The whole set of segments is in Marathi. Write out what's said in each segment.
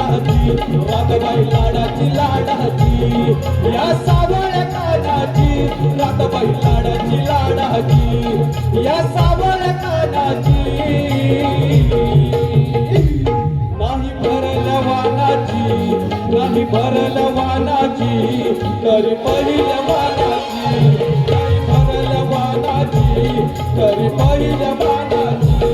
राधाबाई लाडाची लाडाची या सावळ्या कानाची राधाबाई लाडाची लाडाची या सावळ्या कानाची नाही भरल्या वानाची नाही भरल्या वानाची तरी पहिल्या वानाची नाही भरल्या वानाची तरी पहिल्या वानाची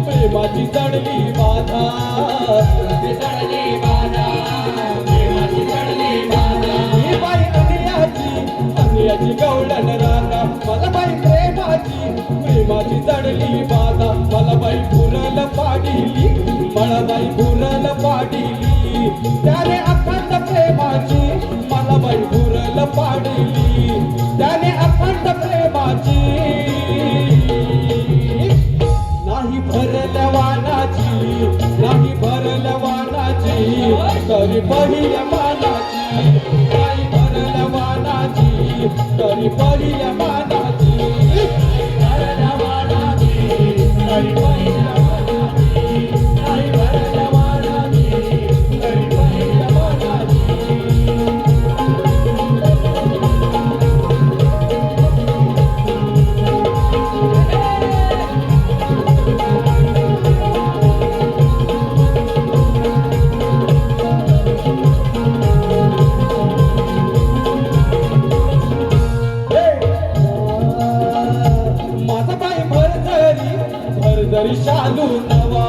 प्रेमाची चढली बाधा चढली बाधा प्रेमाची चढली बाधा ही बाई अन्याची गवळण राधा मला बाई प्रेमाची चढली बाधा मला बाई भुरल पाडिली मला बाई भुरल पाडिली त्याने अखंड प्रेमाची मला बाई भुरल पाडिली त्याने अखंड प्रेमाची नाही भरल्या वानाची नाही भरल्या वानाची तरी पहिल्या मानाची नाही भरल्या वानाची तरी पहिल्या मानाची भरल्या वानाची तरी पहिल्या मानाची नाही भरल्या वानाची तरी पहिल्या मानाची भरदरी शालू नवा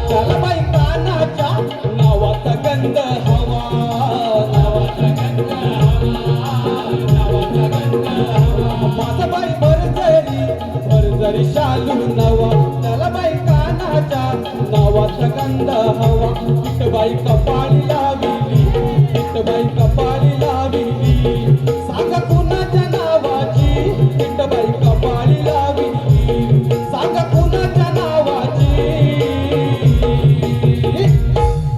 त्याला बाई कानाच्या नावाचा गंध हवा नावाचा गंध माझा बाई भरदरी शालू नवा त्याला बाई कानाच्या नावाचा गंध हवा विठबाई कपाळी लाविली विठबाई कपाळी लाविली सांग कुणाच्या नावाची विठबाई कपाळी लाविली सांग कुणाच्या नावाची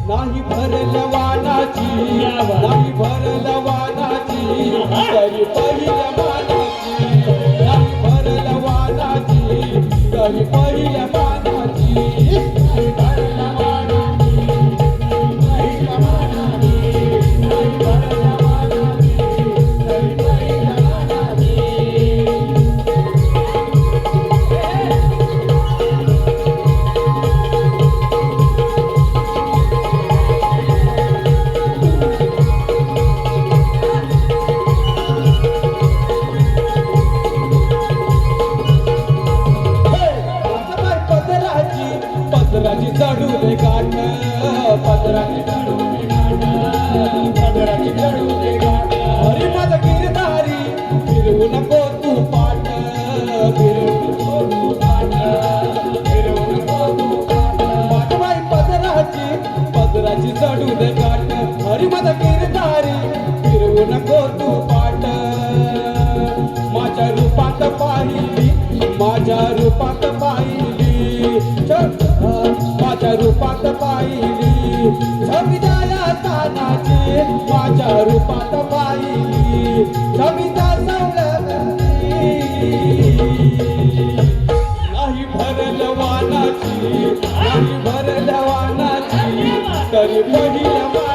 नाही भरल्या वानाची नाही भरल्या वानाची तरी पहिल्या मानाची नाही भरल्या वानाची तरी पहिल्या मानाची नाही भरल्या वानाची पहिल्या मानाची नाही भरल्या वानाची तरी पहिल्या मानाची पदराची चढू दे गाठ पदराची चढू दे गाठ पदराची चढू दे गाठ हरी माझा गिरधारी फिरवू नको तू पाठ फिरवू नको तू पाठ फिरवू नको तू पाठ माझ्या बाई पदराची चढू दे गाठ हरी माझा गिरधारी फिरवू नको तू पाठ माझ्या रूपात पाहिली माझ्या रूपात पाहिली माझ्या रूपात पाहिली छबिदाया तानाची माझ्या रूपात पाहिली छबिदा सवलती नाही भरल्या वानाची नाही भरल्या वानाची तरी पहिल्या